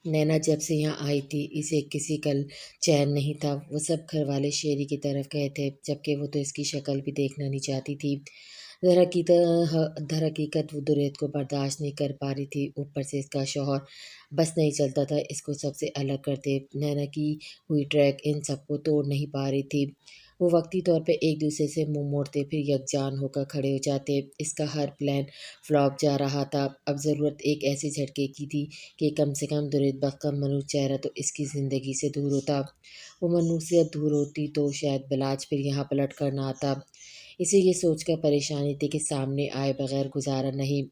नैना जब से यहाँ आई थी इसे किसी कल चैन नहीं था। वो सब घर वाले शेरी की तरफ गए थे, जबकि वो तो इसकी शक्ल भी देखना नहीं चाहती थी। दर हकीकत वो दुरेत को बर्दाश्त नहीं कर पा रही थी। ऊपर से इसका शौहर बस नहीं चलता था इसको सबसे अलग करते। नैना की हुई ट्रैक इन सबको तोड़ नहीं पा रही थी। वो वक्ती तौर पे एक दूसरे से मुंह मोड़ते फिर यकजान होकर खड़े हो जाते। इसका हर प्लान फ्लॉप जा रहा था। अब ज़रूरत एक ऐसे झटके की थी कि कम से कम दुर्बेदबख्त का मनुष्य चेहरा तो इसकी ज़िंदगी से दूर होता। वो मनुष्यत दूर होती तो शायद बिलाज फिर यहाँ पलट कर ना आता। इसे ये सोचकर परेशानी थी कि सामने आए बगैर गुजारा नहीं।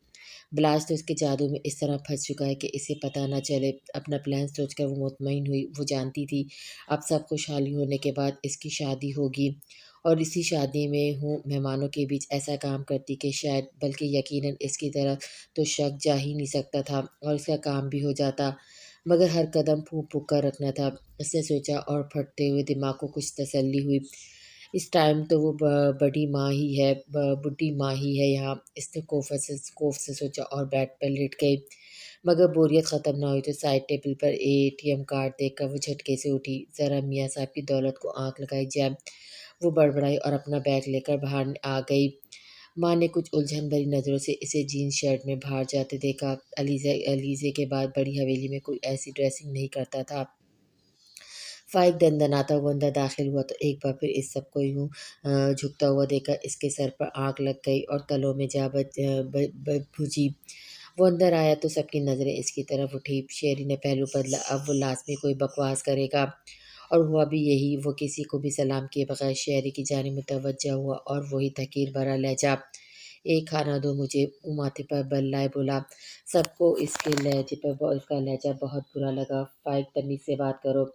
बिलाज तो इसके जादू में इस तरह फंस चुका है कि इसे पता न चले। अपना प्लान सोचकर वो मुतमईन हुई। वो जानती थी अब सब खुशहाली होने के बाद इसकी शादी होगी, और इसी शादी में हूँ मेहमानों के बीच ऐसा काम करती कि शायद बल्कि यकीनन इसकी तरफ तो शक जा ही नहीं सकता था और इसका काम भी हो जाता। मगर हर कदम फूंक फूंक कर रखना था, इसने सोचा, और फटते हुए दिमाग को कुछ तसल्ली हुई। इस टाइम तो वो बड़ी माँ ही है, बुढ़ी माँ ही है यहाँ। इसने खौफ से सोचा और बेड पर लेट गई। मगर बोरियत ख़त्म ना हुई तो साइड टेबल पर एटीएम कार्ड देखकर वो झटके से उठी। ज़रा मियाँ साहब की दौलत को आँख लगाई जाए। वो बड़बड़ाई और अपना बैग लेकर बाहर आ गई। माँ ने कुछ उलझन भरी नज़रों से इसे जीन्स शर्ट में बाहर जाते देखा। अलीज़े के बाद बड़ी हवेली में कोई ऐसी ड्रेसिंग नहीं करता था। फ़ाइक दनदनाता हुआ अंदर दाखिल हुआ तो एक बार फिर इस सबको यूँ झुकता हुआ देखकर इसके सर पर आग लग गई और तलों में जा भुजी। वो अंदर आया तो सबकी नज़रें इसकी तरफ उठी। शेरी ने पहलू बदला, अब वो लाज़मी कोई बकवास करेगा। और हुआ भी यही। वो किसी को भी सलाम किए बगैर शेरी की जानिब मुतवज्जा हुआ और वही तकीर भरा लहजा, "एक खाना दो मुझे।" वो माथे पर बल लाए बोला। सबको इसका लहजा बहुत बुरा लगा। फ़ाइक, तमीज़ से बात करो।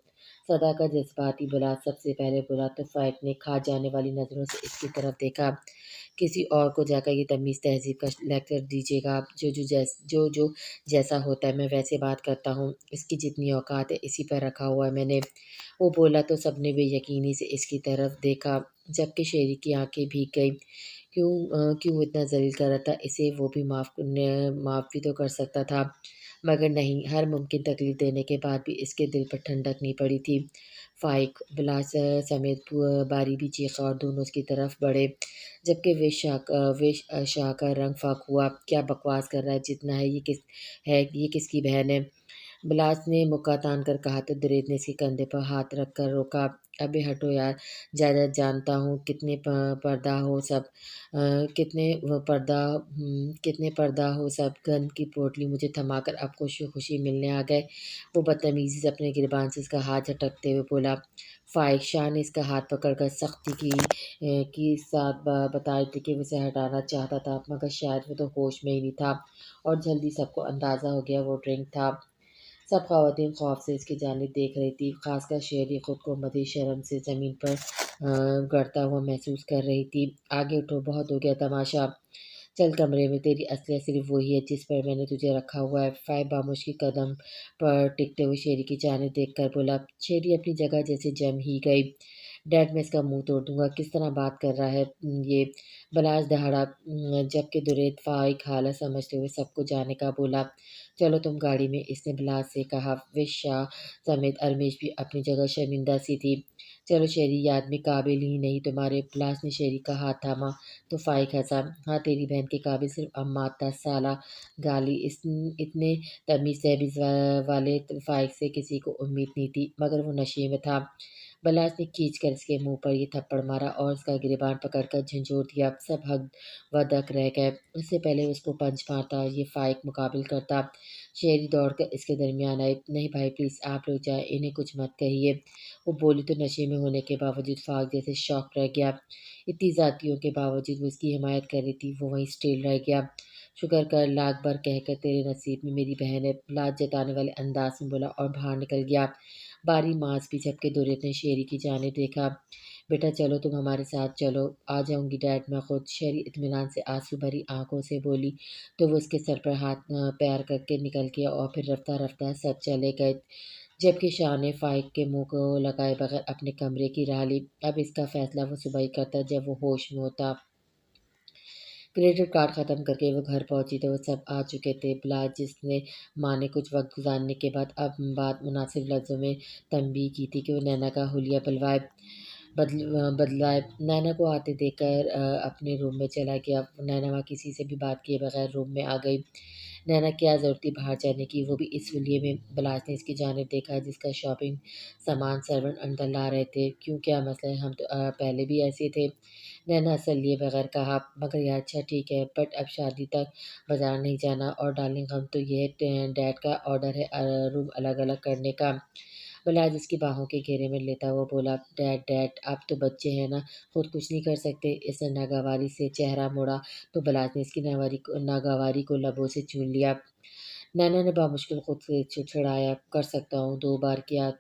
सदा का जज़्बाती बुला सबसे पहले बोला तो फ़ाइक ने खा जाने वाली नज़रों से इसकी तरफ देखा। किसी और को जाकर ये तमीज़ तहज़ीब का लेक्चर दीजिएगा। जो जैसा होता है मैं वैसे बात करता हूँ। इसकी जितनी औकात है इसी पर रखा हुआ है मैंने। वो बोला तो सबने बेयकीनी से इसकी तरफ देखा, जबकि शेरी की आँखें भीग गईं। क्यों इतना ज़लील कर रहा था इसे? वो भी माफ़ भी तो कर सकता था। मगर नहीं, हर मुमकिन तकलीफ़ देने के बाद भी इसके दिल पर ठंडक नहीं पड़ी थी। फ़ाइक, बिलास समेत बारी भी चीखा और दोनों उसकी तरफ बढ़े, जबकि शाह का रंग फ़ाक़ हुआ। क्या बकवास कर रहा है? जितना है ये किसकी बहन है? बिलास ने मुक्का तान कर कहा तो दरेद ने इसके कंधे पर हाथ रख कर रोका। "अबे हटो यार, जायदाद जानता हूँ पर्दा हो सब, कितने पर्दा हो सब।" गंद की पोटली मुझे थमाकर अब खुशी खुशी मिलने आ गए। वो बदतमीज़ी से अपने गिरबान से इसका हाथ झटकते हुए बोला। फ़ाइक, शाह ने इसका हाथ पकड़कर सख्ती की साथ बता रही थी कि वो उसे हटाना चाहता था, मगर शायद वो तो होश में ही नहीं था और जल्दी सबको अंदाज़ा हो गया वो ड्रिंक था। सब ख़वातीन ख़ौफ़ से इसकी जानिब देख रही थी, ख़ासकर शेरी खुद को मज़ीद शर्म से ज़मीन पर गड़ता हुआ महसूस कर रही थी। "आगे उठो, बहुत हो गया तमाशा। चल कमरे में, तेरी असलियत सिर्फ़ वही है जिस पर मैंने तुझे रखा हुआ है।" फ़ाइव बामुश्किल कदम पर टिकते हुए शेरी की जानिब देखकर बोला। शेरी अपनी जगह जैसे जम ही गई। "डैड, मैं इसका मुँह तोड़ दूँगा। किस तरह बात कर रहा है ये?" बलास दहाड़ा, जबकि दुरेद फ़ाइक हालत समझते हुए सबको जाने का बोला। "चलो तुम गाड़ी में," इसने बिलास से कहा। विश शाह समेत अरमेश भी अपनी जगह शर्मिंदा सी थी। "चलो शेरी, ये आदमी काबिल ही नहीं तुम्हारे।" बिलास ने शेरी का हाथ थामा तो फ़ाइक हँसा। "हाँ, तेरी बहन के काबिल सिर्फ़ अम्मा था साला गाली।" इतने तमीज़ तहमीज़ वाले फ़ाइक से किसी को उम्मीद नहीं थी, मगर वो नशे में था। बलास ने खींचकर इसके मुँह पर ये थप्पड़ मारा और उसका गिरेबान पकड़कर झंझोर दिया। सब हक व बक रह गए। इससे पहले उसको पंच मारता और ये फ़ाइक मुकाबिल करता। शेरी दौड़कर इसके दरमियान आई। "नहीं भाई, प्लीज़ आप लोग जाएँ, इन्हें कुछ मत कहिए।" वो बोली तो नशे में होने के बावजूद फ़ाइक जैसे शॉक रह गया। इतनी ज़्यादतियों के बावजूद वो इसकी हिमायत कर रही थी, वो वहीं स्टिल रह गया। "शुक्र कर, लाख बार कहकर तेरे नसीब में मेरी बहन है," लाज जताने वाले अंदाज़ में बोला और बाहर निकल गया। बारी मांस भी झपके दुर्यत ने शेरी की जानिब देखा। "बेटा चलो, तुम हमारे साथ चलो।" "आ जाऊँगी डैड, मैं खुद," शेरी इत्मीनान से आंसू भरी आँखों से बोली तो वो उसके सर पर हाथ पैर करके निकल गया और फिर रफ्ता-रफ्ता सब चले गए, जबकि शाह ने फ़ाइक के मुँह को लगाए बगैर अपने कमरे की राह ली। अब इसका फ़ैसला वो सुबह ही करता जब वो होश में होता। क्रेडिट कार्ड ख़त्म करके वो घर पहुंची तो वो सब आ चुके थे। बिलाल जिसने माँ ने कुछ वक्त गुजारने के बाद अब बात मुनासिब लफ्ज़ों में तंबीह की थी कि वो नैना का हुलिया बदलाए। नैना को आते देखकर अपने रूम में चला गया। नैना वहाँ किसी से भी बात किए बगैर रूम में आ गई। नैना क्या ज़रूरत थी बाहर जाने की, वो भी इस हुलिये में। बिलास ने इसकी जानिब देखा जिसका शॉपिंग सामान सर्वेंट अंदर ला रहे थे। क्यों, क्या मसला है? हम तो पहले भी ऐसे थे। नैना असर लिए बगैर कहा। मगर यार अच्छा ठीक है, बट अब शादी तक बाजार नहीं जाना। और डार्लिंग हम तो ये डैड का ऑर्डर है रूम अलग अलग करने का। बलाज इसकी बाहों के घेरे में लेता हुआ बोला, डैड डैड आप तो बच्चे हैं ना, खुद कुछ नहीं कर सकते। इसने नागवारी से चेहरा मोड़ा तो बलाज ने इसकी नागवारी को लबों से चूम लिया। नैना ने बामुश्किल खुद से छिड़छिड़ाया, कर सकता हूँ, 2 बार किया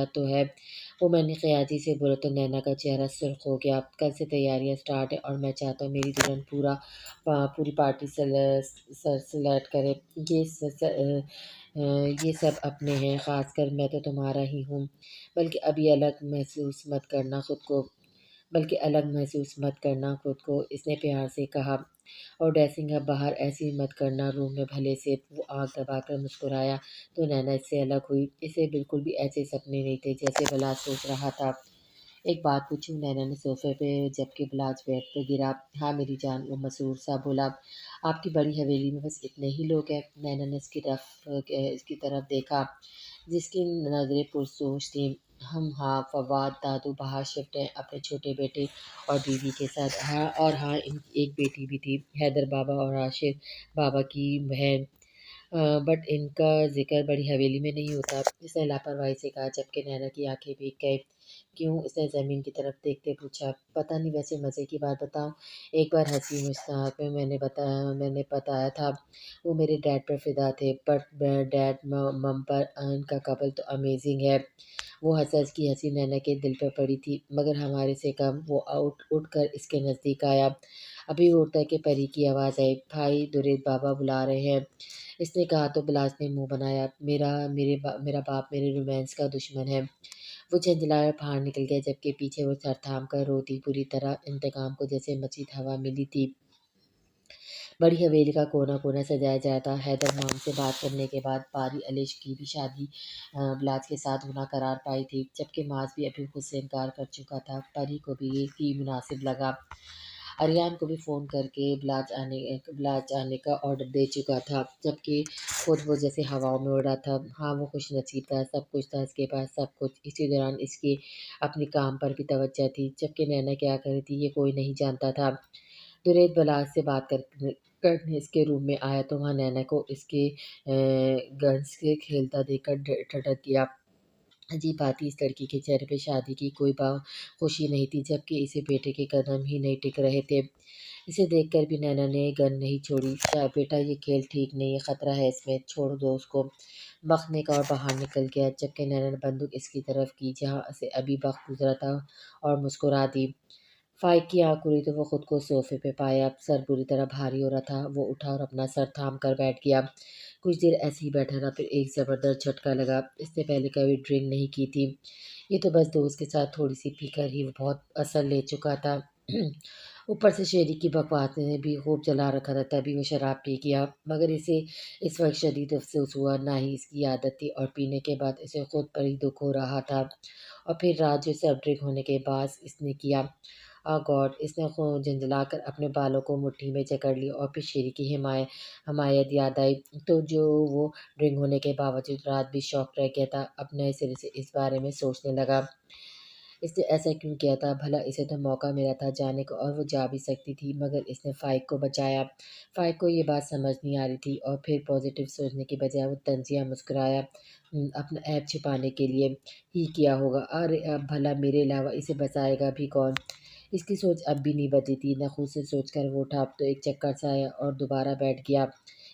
तो है। वो मैंने क़यादी से बोला तो नैना का चेहरा सुर्ख हो गया। कल से तैयारियां स्टार्ट है और मैं चाहता हूँ मेरी दुल्हन पूरी पार्टी सेलेक्ट करे। ये सब अपने हैं, ख़ासकर मैं तो तुम्हारा ही हूँ। बल्कि अभी अलग महसूस मत करना खुद को बल्कि अलग महसूस मत करना खुद को, इसने प्यार से कहा। और ड्रेसिंग अब बाहर ऐसी मत करना रूम में भले से। वो आँख दबाकर मुस्कुराया तो नैना इससे अलग हुई। इसे बिल्कुल भी ऐसे सपने नहीं थे जैसे भला सोच रहा था। एक बात पूछूं? नैना ने सोफे पे जबकि बिलाज बेड पे गिरा। हाँ मेरी जान, वो मसूर सा बोला। आपकी बड़ी हवेली में बस इतने ही लोग हैं? नैना ने इसकी तरफ देखा जिसकी नज़रें पुरसोच थीं। हम, हाँ, फवाद दादू बाहर शिफ्ट हैं अपने छोटे बेटे और बीवी के साथ। हाँ, और हाँ, एक बेटी भी थी, हैदर बाबा और आशिर बाबा की बहन। बट इनका ज़िक्र बड़ी हवेली में नहीं होता। इसने लापरवाही से कहा जबकि नैना की आंखें भीग गई। क्यों? उसने ज़मीन की तरफ देखते पूछा। पता नहीं, वैसे मज़े की बात बताऊं, एक बार हंसी मजाक में मैंने बताया था वो मेरे डैड पर फ़िदा थे। बट डैड मम पर इनका कपल तो अमेजिंग है। वो हंस की हंसी नैना के दिल पर पड़ी थी मगर हमारे से कम। वो उठ कर इसके नज़दीक आया। अभी वो उठता कि परी की आवाज़ आई, भाई दुरेद बाबा बुला रहे हैं। इसने कहा तो बिलास ने मुंह बनाया। मेरा बाप मेरे रोमांस का दुश्मन है। वो झंझलाया बाहर निकल गया जबकि पीछे वो सर थाम कर रोती, पूरी तरह इंतकाम को जैसे मजीद हवा मिली थी। बड़ी हवेली का कोना कोना सजाया जाता। हैदर माम से बात करने के बाद पारी अलिश की भी शादी बिलाज के साथ होना करार पाई थी जबकि माज भी अभी खुद से इनकार कर चुका था। परी को भी ये ही मुनासिब लगा। अरियान को भी फ़ोन करके ब्लाच आने का ऑर्डर दे चुका था जबकि खुद वो जैसे हवाओं में उड़ रहा था। हाँ वो खुश नसीब था, सब कुछ था इसके पास, सब कुछ। इसी दौरान इसकी अपनी काम पर भी तवज्जो थी। जबकि नैना क्या कर रही थी ये कोई नहीं जानता था। दुरेद बलाज से करने इसके रूम में आया तो वहाँ नैना को इसके गन्स से खेलता देखकर ठठक गया। अजीब बात थी, इस लड़की के चेहरे पे शादी की कोई खुशी नहीं थी जबकि इसे बेटे के कदम ही नहीं टिक रहे थे। इसे देखकर भी नैना ने गन नहीं छोड़ी। क्या बेटा, ये खेल ठीक नहीं है, खतरा है इसमें, छोड़ दो उसको। बकने का और बाहर निकल गया जबकि नैना ने बंदूक इसकी तरफ की जहाँ से अभी वक्त गुजरा था और मुस्कुरा दी। फाइक की आँख खुली तो वो खुद को सोफे पे पाया। सर बुरी तरह भारी हो रहा था। वो उठा और अपना सर थाम कर बैठ गया। कुछ देर ऐसे ही बैठा रहा, फिर एक ज़बरदस्त झटका लगा। इसने पहले कभी ड्रिंक नहीं की थी। ये तो बस दोस्त के साथ थोड़ी सी पीकर ही बहुत असर ले चुका था। ऊपर से शेरी की बकवास ने भी खूब जला रखा था, तभी वो शराब पी गया। मगर इसे इस वक्त शदीद अफसोस हुआ, ना ही इसकी आदत थी और पीने के बाद इसे खुद पर ही दुख हो रहा था। और फिर रात जो सब ड्रिंक होने के बाद इसने किया, गॉड! इसने झंझलाकर अपने बालों को मुट्ठी में जकड़ लिया और फिर शेरी की हमायत याद आई तो जो वो ड्रिंक होने के बावजूद रात भी शौक रह गया था। अब नए सिरे से इस बारे में सोचने लगा इसने ऐसा क्यों किया था भला। इसे तो मौका मिला था जाने को और वो जा भी सकती थी मगर इसने फाइक को बचाया। फाइक को ये बात समझ नहीं आ रही थी और फिर पॉजिटिव सोचने की बजाय वो तंजिया मुस्कुराया। अपना ऐप छिपाने के लिए ही किया होगा। अरे अब भला मेरे अलावा इसे बचाएगा भी कौन। इसकी सोच अब भी नहीं बदली थी। नखुश से सोचकर वो उठा अब तो एक चक्कर सा आया और दोबारा बैठ गया।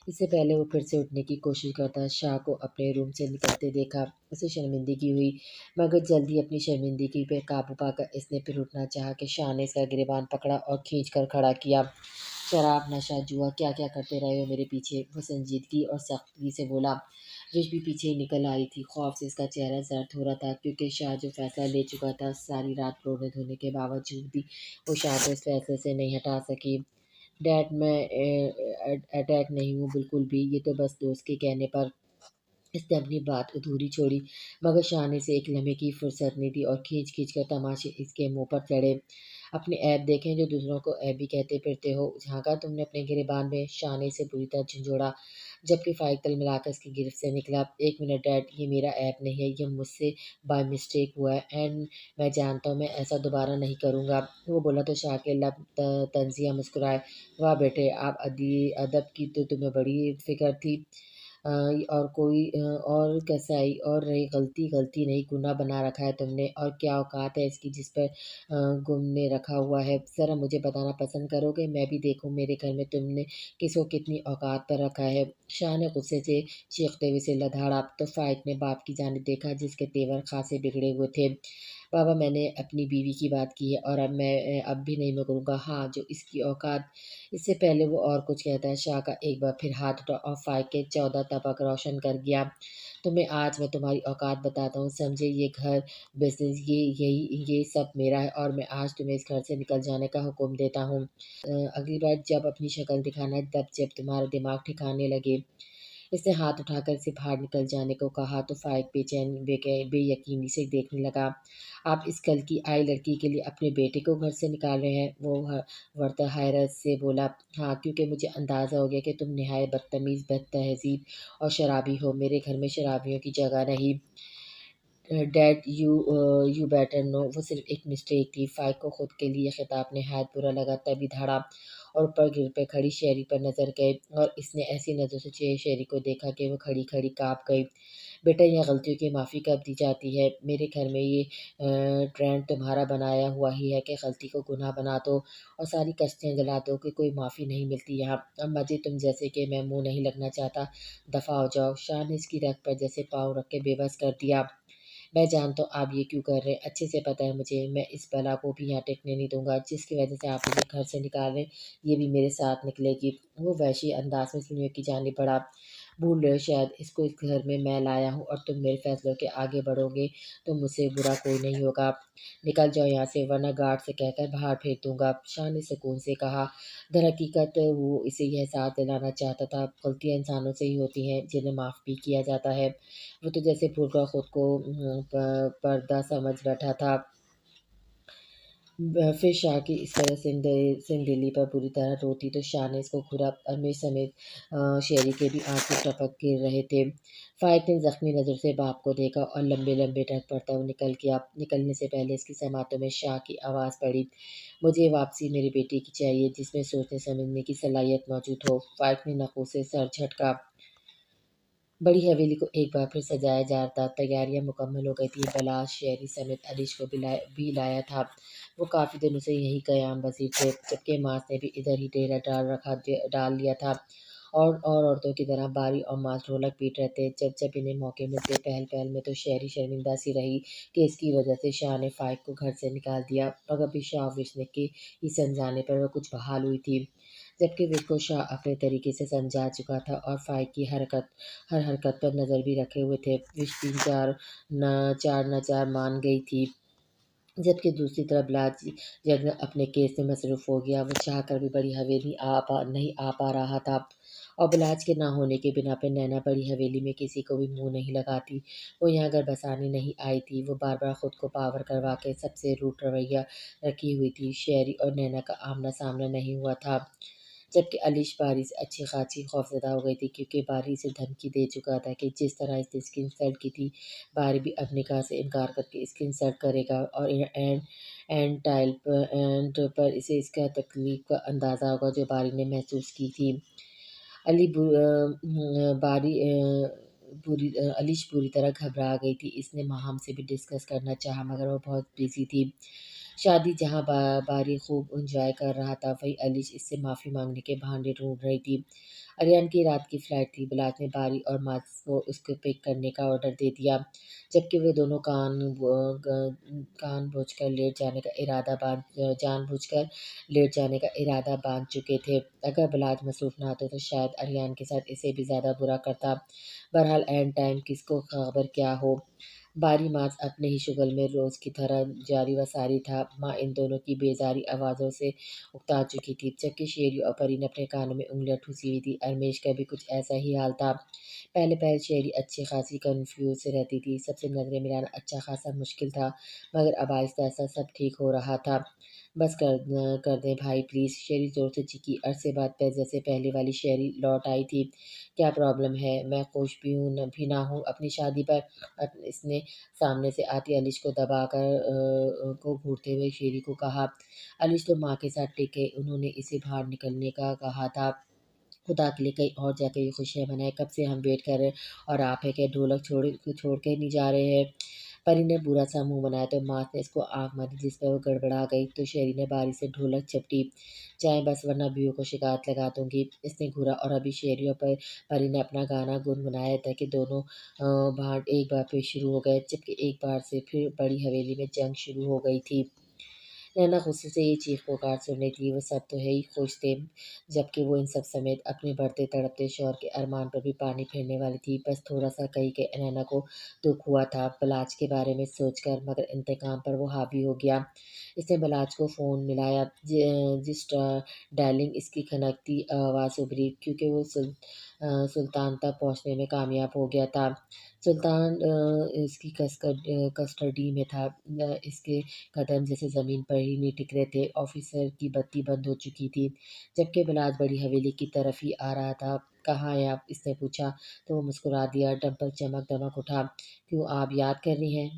इससे पहले वो फिर से उठने की कोशिश करता। शाह को अपने रूम से निकलते देखा। उसे शर्मिंदगी हुई मगर जल्दी अपनी शर्मिंदगी पे काबू पाकर इसने फिर उठना चाहा कि शाह ने इसका गिरबान पकड़ा और खींच कर खड़ा किया। शराब, नशा, जुआ, क्या क्या करते रहे हो मेरे पीछे। वो संजीदगी और सख्ती से बोला। रिश भी पीछे ही निकल आई थी। खौफ से इसका चेहरा जर्द हो रहा था क्योंकि शाह जो फैसला ले चुका था, सारी रात रोने धोने के बावजूद भी वो शाह को इस फैसले से नहीं हटा सकी। डैड मैं अटैक नहीं हूँ बिल्कुल भी, ये तो बस दोस्त के कहने पर। इसने अपनी बात अधूरी छोड़ी, मगर शाहाने से एक लम्हे की फुर्सत नहीं थी और खींच-खींच कर तमाचे इसके मुँह पर चढ़े। अपने ऐब देखें जो दूसरों को ऐब भी कहते फिरते हो, झाँका तुमने अपने गिरेबान में, शाहाने से बुरी तरह झंझोड़ा, जबकि फ़ाइल तलमिलाकर उसकी गिरफ्त से निकला। "एक मिनट डैड, ये मेरा ऐब नहीं है, ये मुझसे बाय मिस्टेक हुआ है एंड मैं जानता हूँ मैं ऐसा दोबारा नहीं करूँगा।" वो बोला तो शाह के लब तंज़िया मुस्कुराए। "वाह बेटे, आप अदब की तो तुम्हें बड़ी फ़िक्र थी। और कोई और कसाई और रही गलती गलती नहीं, गुनाह बना रखा है तुमने, और क्या औकात है इसकी जिस पर गुम ने रखा हुआ है। ज़रा मुझे बताना पसंद करोगे, मैं भी देखूँ मेरे घर में तुमने किसको कितनी औकात पर रखा है।" शाह ने गुस्से से चीखते हुए सिर लधाड़ा तो फ़ाइक ने बाप की जानिब देखा जिसके तेवर खासे बिगड़े हुए थे। "बाबा, मैंने अपनी बीवी की बात की है और अब भी नहीं मुकरूँगा। हाँ, जो इसकी औकात।" इससे पहले वो और कुछ कहता है, शाह का एक बार फिर हाथ उठा और फ़ाइक के 14 तबक रोशन कर गया। "तुम्हें आज मैं तुम्हारी औकात बताता हूँ, समझे? ये घर, बिज़नेस, ये सब मेरा है और मैं आज तुम्हें इस घर से निकल जाने का हुक्म देता हूँ। अगली बार जब अपनी शक्ल दिखाना, तब जब तुम्हारा दिमाग ठिकाने लगे।" इसने हाथ उठाकर इसे बाहर निकल जाने को कहा तो फ़ाइक बेयकीनी से देखने लगा। "आप इस कल की आई लड़की के लिए अपने बेटे को घर से निकाल रहे हैं?" वो वर्तह हैरत से बोला। "हाँ, क्योंकि मुझे अंदाज़ा हो गया कि तुम निहायत बदतमीज़, बदतहज़ीब और शराबी हो। मेरे घर में शराबियों की जगह नहीं। डैड, यू बेटर नो, वो सिर्फ़ एक मिस्टेक थी।" फ़ाइक को खुद के लिए खिताब नहायत बुरा लगा, तभी धड़ा और ऊपर गिर पे खड़ी शेरी पर नज़र गए और इसने ऐसी नज़रों से शेरी को देखा कि वो खड़ी-खड़ी काँप गई। "बेटा, यहाँ गलतियों की माफ़ी कब दी जाती है? मेरे घर में ये ट्रेंड तुम्हारा बनाया हुआ ही है कि गलती को गुनाह बना दो और सारी कश्तियाँ जला दो कि कोई माफ़ी नहीं मिलती यहाँ। अब मज़े तुम जैसे कि मैं मुँह नहीं लगना चाहता, दफ़ा हो जाओ।" शाह ने इसकी रग पर जैसे पाँव रख के बेबस कर दिया। "मैं जानता हूँ आप ये क्यों कर रहे हैं, अच्छे से पता है मुझे। मैं इस बला को भी यहाँ टिकने नहीं दूँगा, जिसकी वजह से आप मुझे घर से निकाल रहे हैं, ये भी मेरे साथ निकलेगी।" वो वहशी अंदाज़ में सीढ़ियों की जानिब बढ़ा। "भूल रहे हो शायद, इसको इस घर में मैं लाया हूँ और तुम मेरे फैसलों के आगे बढ़ोगे तो मुझसे बुरा कोई नहीं होगा। निकल जाओ यहाँ से, वरना गार्ड से कहकर बाहर फेंक दूँगा।" शाह ने सुकून से कहा। दरहकीकत वो इसे यह एहसास दिलाना चाहता था, गलतियाँ इंसानों से ही होती हैं, जिन्हें माफ़ भी किया जाता है। वो तो जैसे भूलकर खुद को पर्दा समझ बैठा था। फिर शाह की इस तरह सिंदीली पर बुरी तरह रोती तो शाह ने इसको घूरा। अमीर समेत शेरी के भी आंसू टपक गिर रहे थे। फ़ाइक ने ज़ख्मी नज़र से बाप को देखा और लंबे-लंबे ढक पड़ता हुआ निकल गया। निकलने से पहले इसकी समातों में शाह की आवाज़ पड़ी, "मुझे वापसी मेरी बेटी की चाहिए, जिसमें सोचने समझने की सलाहियत मौजूद हो।" फ़ाइक ने नखों से सर झटका। बड़ी हवेली को एक बार फिर सजाया जा रहा था। तैयारियां मुकम्मल हो गई थी। बलास शहरी समेत अलीश को भी लाया था। वो काफ़ी दिनों से यहीं क़याम पज़ीर थे, जबकि मास ने भी इधर ही डेरा डाल लिया था और औरतों की तरह बारी और मास ढोलक पीट रहे थे। जब जब इन्हें मौके मिलते पहल-पहल में तो शहरी शर्मिंदा सी रही कि इसकी वजह से शाह ने फ़ाइक को घर से निकाल दिया, मगर भी शाह विशने के ही समझाने पर वह कुछ बहाल हुई थी। जबकि विको शाह अपने तरीके से समझा चुका था और फ़ाइक की हर हरकत पर नज़र भी रखे हुए थे। विश 3-4 न चार मान गई थी, जबकि दूसरी तरफ जग अपने केस में मसरूफ़ हो गया। वो चाह कर भी बड़ी हवेली नहीं आ पा रहा था और बिलाज के ना होने के बिना पे नैना बड़ी हवेली में किसी को भी मुँह नहीं लगाती। वो यहाँ घर बसाने नहीं आई थी, वो बार-बार खुद को पावर करवा के सबसे रूट रवैया रखी हुई थी। शेरी और नैना का आमना-सामना नहीं हुआ था। जबकि अलीश बारी से अच्छी खासी खौफ़ज़दा हो गई थी, क्योंकि बारी इसे धमकी दे चुका था कि जिस तरह इसने इसकी इंसल्ट की थी, बारी भी अब निकाह से इनकार करके इसकी इंसल्ट करेगा और एंड पर इसे इसका तकलीफ़ का अंदाज़ा होगा जो बारी ने महसूस की थी। अली बु बारी अलीश पूरी तरह घबरा गई थी। इसने माहम से भी डिस्कस करना चाहा, मगर वो बहुत बिज़ी थी। शादी जहाँ बारी खूब एन्जॉय कर रहा था, वहीं अलीश इससे माफ़ी माँगने के बहाने ढूँढ रही थी। अरियान की रात की फ्लाइट थी। बिलाल ने बारी और मार्क्स को उसको पिक करने का ऑर्डर दे दिया, जबकि वे दोनों जानबूझकर लेट जाने का इरादा बांध चुके थे। अगर बिलाल मसरूफ ना होते तो शायद अरियान के साथ इसे भी ज़्यादा बुरा करता। बहरहाल एंड टाइम किसको खबर क्या हो। बारी मास अपने ही शुगल में रोज़ की तरह जारी व सारी था। माँ इन दोनों की बेजारी आवाज़ों से उकता चुकी थी, जबकि शेरी और परी ने अपने कानों में उँगलियाँ ठूँसी हुई थी। अरमेश का भी कुछ ऐसा ही हाल था। पहले-पहल शेरी अच्छी खासी कन्फ्यूज़ रहती थी, सबसे नज़रें मिलाना अच्छा खासा मुश्किल था, मगर अब आहिस्ता-आहिस्ता सब ठीक हो रहा था। बस कर दें भाई प्लीज़, शेरी ज़ोर से चीखी। अरसे बाद जैसे पहले वाली शेरी लौट आई थी। क्या प्रॉब्लम है? मैं खुश भी हूँ न भी ना हूँ अपनी शादी पर। इसने सामने से आती अलिश को दबाकर को घूरते हुए शेरी को कहा। अलिश तो माँ के साथ टिके, उन्होंने इसे बाहर निकलने का कहा था। खुदा के लिए कहीं और जाकर ये खुशियाँ मनाएँ, कब से हम वेट कर रहे हैं और आप है क्या ढोलक छोड़ के नहीं जा रहे हैं। परी ने बुरा सा मुँह बनाया तो माँ ने इसको आँख मारी, जिस पर वो गड़बड़ा गई तो शेरी ने बारी से ढोलक झपटी। जाएँ बस वरना बियो को शिकायत लगा दूँगी। इसने घूरा और अभी शेरी और परी ने अपना गाना गुनगुनाया था कि दोनों भांड एक बार फिर शुरू हो गए, जबकि एक बार से फिर बड़ी हवेली में जंग शुरू हो गई थी। नैना गुस्से से ये चीख-पुकार सुन रही थी, वो सब तो है ही खुश थे, जबकि वो इन सब समेत अपने बढ़ते तड़पते शौहर के अरमान पर भी पानी फेरने वाली थी। बस थोड़ा-सा कहीं के नैना को दुःख हुआ था बलाज के बारे में सोचकर, मगर इंतकाम पर वो हावी हो गया। इसने बलाज को फ़ोन मिलाया, जिस डायलिंग इसकी खनकती आवाज़ उभरी, क्योंकि वो सुल्तान तक पहुँचने में कामयाब हो गया था। सुल्तान इसकी कस्टडी में था। इसके कदम जैसे ज़मीन पर ही नहीं टिक रहे थे। ऑफ़िसर की बत्ती बंद हो चुकी थी, जबकि बिलास बड़ी हवेली की तरफ ही आ रहा था। "कहाँ हैं आप?" इसने पूछा, तो वो मुस्कुरा दिया। डिंपल चमक-दमक उठा। "क्यों, आप याद कर रही हैं?"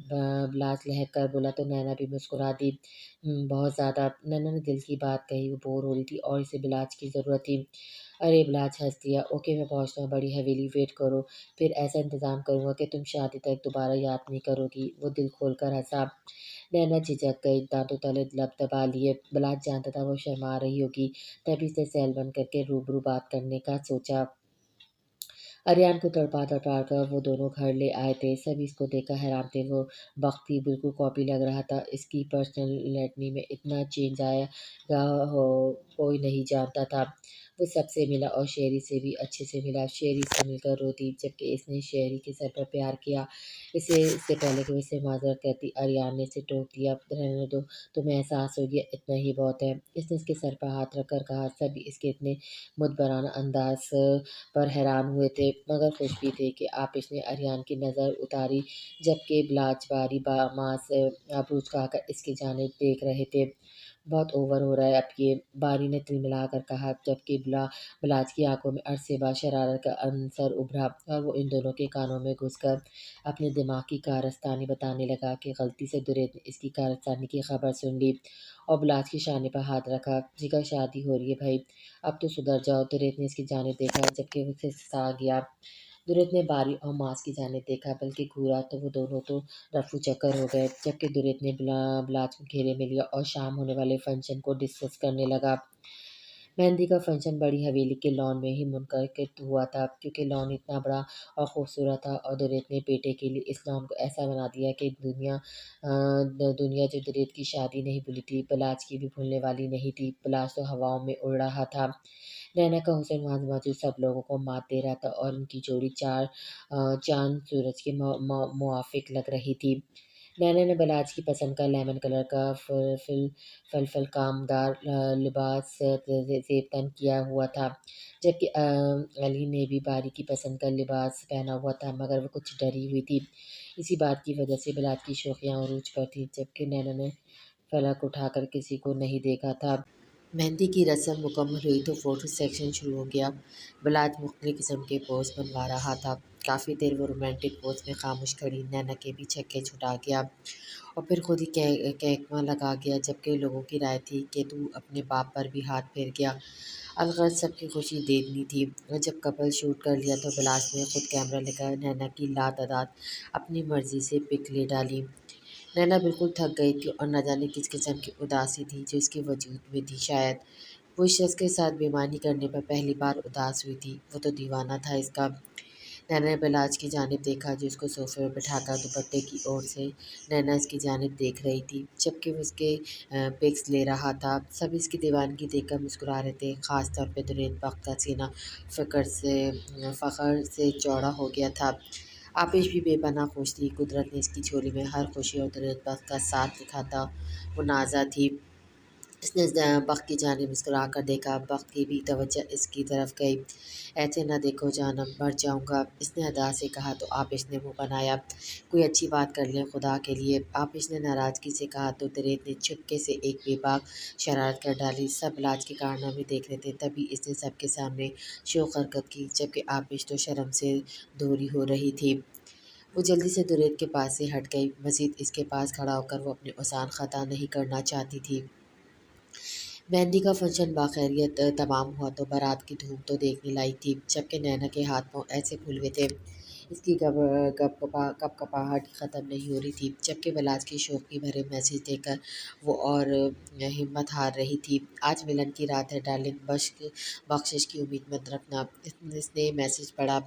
बिलास लहक कर बोला तो नैना भी मुस्कुरा दी। बहुत ज़्यादा।" नैना ने दिल की बात कही। वो बोर हो रही थी और इसे बिलास की ज़रूरत थी। अरे! बिलास हँस दिया। "ओके, मैं पहुँचता हूँ, बड़ी हवेली वेट करो। फिर ऐसा इंतज़ाम करूँगा कि तुम शादी तक दोबारा याद नहीं करोगी।" वो दिल खोलकर हँसा। नैना झिझक गई, दाँतों तले लब दबा लिए। बिलास जानता था वो शर्मा रही होगी, तभी उसने सेल बंद करके रूबरू बात करने का सोचा। अरियान को तड़पा-तड़पा कर वो दोनों घर ले आए थे। सभी इसको देखकर हैरान थे। वो बख्ती बिल्कुल कॉपी लग रहा था। इसकी पर्सनैलिटी में इतना चेंज आएगा हो कोई नहीं जानता था। वो सबसे मिला और शेरी से भी अच्छे से मिला। शेरी से मिलकर रोती, जबकि इसने शेरी के सर पर प्यार किया। इससे पहले कि वो इससे माज़रत करती, अरियान ने इसे टोक दिया। "रहने दो, तुम्हें एहसास हो गया, इतना ही बहुत है।" इसने इसके सर पर हाथ रखकर कहा। सभी इसके इतने मुदबराना अंदाज़ पर हैरान हुए थे, मगर खुश भी थे कि इसने अरियान की नज़र उतारी, जबकि बिलाज बारी मास आबरू चुकाकर इसकी जानिब देख रहे थे। "बहुत ओवर हो रहा है अब ये," बारी ने तिलमिलाकर कहा, जबकि बिलाज की आंखों में अरसे बाद शरारत का अंसर उभरा और वो इन दोनों के कानों में घुसकर अपने दिमाग की कारस्तानी बताने लगा कि गलती से दुरेत ने इसकी कारस्तानी की खबर सुन ली और बिलाज के शाने पर हाथ रखा। "जिगर शादी हो रही है भाई, अब तो सुधर जाओ।" दुरेत ने इसकी जानिब देखा, जबकि वो सिसका गया। दुरेत ने बारी और मास की जानिब देखा, बल्कि घूरा तो वो दोनों तो रफू-चक्कर हो गए, जबकि दुरेत ने बिलाज को घेरे में लिया और शाम होने वाले फंक्शन को डिस्कस करने लगा। मेहंदी का फंक्शन बड़ी हवेली के लॉन में ही मुनक़िद हुआ था, क्योंकि लॉन इतना बड़ा और खूबसूरत था और दुरेत ने बेटे के लिए इस लॉन को ऐसा बना दिया कि दुनिया जो दुरेत की शादी नहीं भूली थी, बिलाज की भी भूलने वाली नहीं थी। बिलाज तो हवाओं में उड़ रहा था। नैना का हुस्न वहाँ मौजूद सब लोगों को मात दे रहा था और उनकी जोड़ी चाँद सूरज के मुवाफ़िक लग रही थी। नैना ने बिलाज की पसंद का लेमन कलर का फल कामदार लिबास ज़ेब-तन किया हुआ था, जबकि अली ने भी बारी की पसंद का लिबास पहना हुआ था, मगर वो कुछ डरी हुई थी। इसी बात की वजह से बिलाज की शोखियाँ अरूज पर थीं, जबकि नैना ने फलक उठाकर किसी को नहीं देखा था। मेहंदी की रस्म मुकम्मल हुई तो फ़ोटो सेक्शन शुरू हो गया। बिलात मुख्तलिफ़ किस्म के पोज़ बनवा रहा था। काफ़ी देर वो रोमांटिक पोज़ में खामोश खड़ी नैना के भी छक्के छुटा गया और फिर खुद ही कहकमा लगा गया, जबकि लोगों की राय थी कि तू अपने बाप पर भी हाथ फेर गया। अलगर्ज सबकी खुशी देखनी थी और जब कपल शूट कर लिया तो बिलास ने खुद कैमरा लेकर नैना की लातदाद अपनी मर्ज़ी से पिक ले डाली। नैना बिल्कुल थक गई थी और न जाने किस किस्म की उदासी थी जो इसके वजूद में थी। शायद وہ اس شخص کے ساتھ بےایمانی کرنے پر پہلی بار اداس ہوئی تھی، وہ تو دیوانہ تھا اس کا۔ نینا نے بلاج کی جانب دیکھا جو اس کو صوفے پر بٹھا کر دوپٹے کی اوڑ سے نینا اس کی جانب دیکھ رہی تھی جبکہ وہ اس کے پکس لے رہا تھا۔ سب اس کی دیوانگی دیکھ کر مسکرا رہے تھے، خاص طور پہ درید بخت کا سینہ فخر سے چوڑا ہو گیا تھا۔ آپش بھی بے پناہ خوش تھی، قدرت نے اس کی جھولی میں ہر خوشی اور درید بخت کا ساتھ لکھا تھا۔ وہ نازا تھی۔ اس نے بخت کی جانب مسکرا کر دیکھا، بخت کی بھی توجہ اس کی طرف گئی۔ ایسے نہ دیکھو جانم، مر جاؤں گا، اس نے ادا سے کہا تو آپش نے منہ بنایا۔ کوئی اچھی بات کر لیں خدا کے لیے، آپش نے ناراضگی سے کہا تو درید نے چپکے سے ایک بے باک شرارت کر ڈالی۔ سب بلاج کے کارنامے دیکھ رہے تھے، تبھی اس نے سب کے سامنے شوخ حرکت کی جبکہ آپش تو شرم سے دوری ہو رہی تھی۔ وہ جلدی سے درید کے پاس سے ہٹ گئی، مزید اس کے پاس کھڑا ہو کر وہ اپنے احسان خطا نہیں کرنا چاہتی تھی۔ مہندی کا فنکشن باخیریت تمام ہوا تو بارات کی دھوم تو دیکھنے لائق تھی، جبکہ نینا کے ہاتھ پاؤں ایسے پھول ہوئے تھے، اس کی کپکپاہٹ ختم نہیں ہو رہی تھی، جبکہ بلاج کی شوخی بھرے میسج دیکھ کر وہ اور ہمت ہار رہی تھی۔ آج ملن کی رات ہے ڈارلنگ، بخشش کی امید مت رکھنا، اس نے میسج پڑھا۔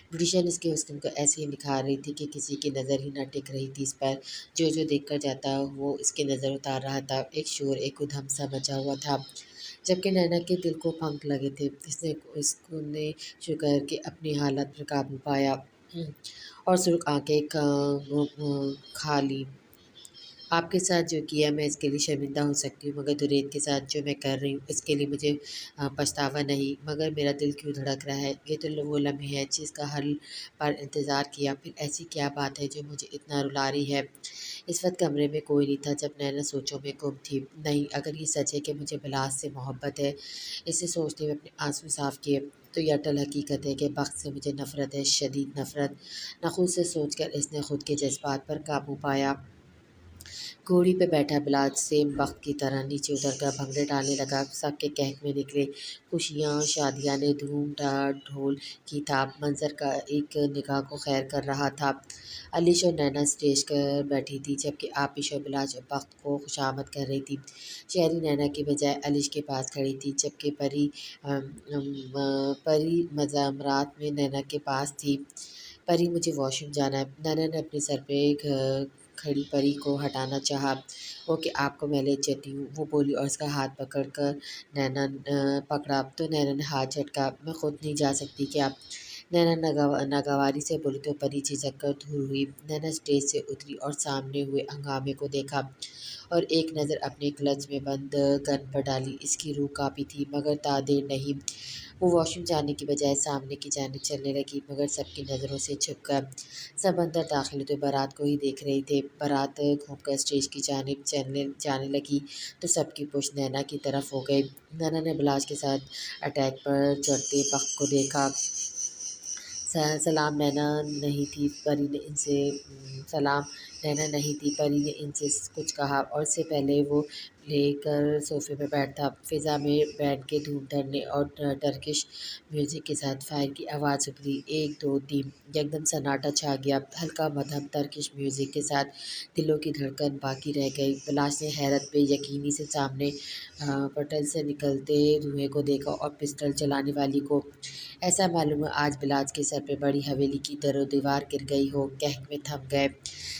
بیوٹیشین اس کے حسن کو ایسے ہی نکھار رہی تھی کہ کسی کی نظر ہی نہ ٹک رہی تھی اس پر، جو دیکھ کر جاتا وہ اس کی نظر اتار رہا تھا۔ ایک شور، ایک ادھم سا مچا ہوا تھا، جبکہ نینا کے دل کو پھنک لگے تھے۔ اس نے شکر کہ اپنی حالت پر قابو پایا اور سرخ آنکھیں کھا لیں۔ آپ کے ساتھ جو کیا میں اس کے لیے شرمندہ ہو سکتی ہوں، مگر درید کے ساتھ جو میں کر رہی ہوں اس کے لیے مجھے پچھتاوا نہیں، مگر میرا دل کیوں دھڑک رہا ہے۔ یہ تو وہ لمحے ہے جس کا حل پر انتظار کیا، پھر ایسی کیا بات ہے جو مجھے اتنا رلا رہی ہے۔ اس وقت کمرے میں کوئی نہیں تھا جب نینا سوچوں میں گم تھی۔ نہیں، اگر یہ سچ ہے کہ مجھے بلاج سے محبت ہے، اسے سوچتے ہوئے اپنے آنسو صاف کیے، تو یہ اٹل حقیقت ہے کہ بخت سے مجھے نفرت ہے، شدید نفرت۔ نہ خود سے سوچ کر اس نے خود کے جذبات پر قابو پایا۔ گھوڑی پہ بیٹھا بلاج سیم بخت کی طرح نیچے اتر کر بھنگڑے ڈالنے لگا، سب کے قہقمے نکلے، خوشیاں شادیاں نے دھوم ڈھول کی تھا، منظر کا ایک نگاہ کو خیر کر رہا تھا۔ علیش اور نینا اسٹیج پر بیٹھی تھی جبکہ آپش اور بلاج بخت کو خوشامد کر رہی تھی۔ شہری نینا کے بجائے علیش کے پاس کھڑی تھی جبکہ پری مضامرات میں نینا کے پاس تھی۔ پری، مجھے واش روم جانا ہے، نینا نے اپنے سر پہ کھڑی پری کو ہٹانا چاہا۔ اوکے، آپ کو میں لے چلتی ہوں، وہ بولی اور اس کا ہاتھ پکڑا تو نینا نے ہاتھ جھٹکا۔ میں خود نہیں جا سکتی کیا؟ نینا ناگواری سے بولی تو پری جھجک کر دور ہوئی۔ نینا اسٹیج سے اتری اور سامنے ہوئے ہنگامے کو دیکھا اور ایک نظر اپنے کلچ میں بند گن پر ڈالی۔ اس کی روح کانپی تھی مگر دیر نہیں، وہ واش روم جانے کی بجائے سامنے کی جانب چلنے لگی مگر سب کی نظروں سے چھپ کر۔ سب اندر داخل ہوتے بارات کو ہی دیکھ رہے تھے۔ بارات گھوم کر اسٹیج کی جانب جانے لگی تو سب کی پشت نینا کی طرف ہو گئی۔ نینا نے بلاج کے ساتھ اٹیک پر چڑھتے بخت کو دیکھا۔ سلام نینا نہیں تھی، پری نے ان سے کچھ کہا اور اس سے پہلے وہ لے کر صوفے پر بیٹھا۔ فضا میں بینڈ کے دھوم دھڑنے اور ٹرکش میوزک کے ساتھ فائر کی آواز ابھری، 1 2 3، یکدم سناٹا چھا گیا۔ ہلکا مدھم ٹرکش میوزک کے ساتھ دلوں کی دھڑکن باقی رہ گئی۔ بلاج نے حیرت بے یقینی سے سامنے پٹل سے نکلتے دھوئیں کو دیکھا اور پسٹل چلانے والی کو۔ ایسا معلوم ہوا آج بلاج کے سر پہ بڑی حویلی کی در و دیوار گر گئی ہو۔ قہقمے تھم گئے،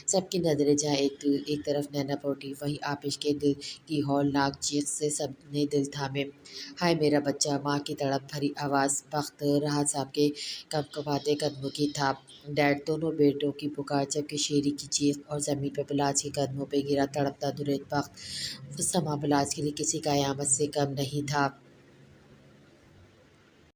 سب کی نظریں جہاں ایک طرف نینا پر اٹھی، وہیں آپش کے دل کی ہولناک چیخ سے سب نے دل تھامے۔ ہائے میرا بچہ، ماں کی تڑپ بھری آواز، بخت، راحت صاحب کے کپکپاتے قدموں کی تھاپ، ڈیڈ، دونوں بیٹوں کی پکار، جبکہ شیری کی چیخ اور زمین پر بلاج کے قدموں پہ گرا تڑپتا درید بخت۔ وہ سماں بلاج کے لیے کسی قیامت سے کم نہیں تھا۔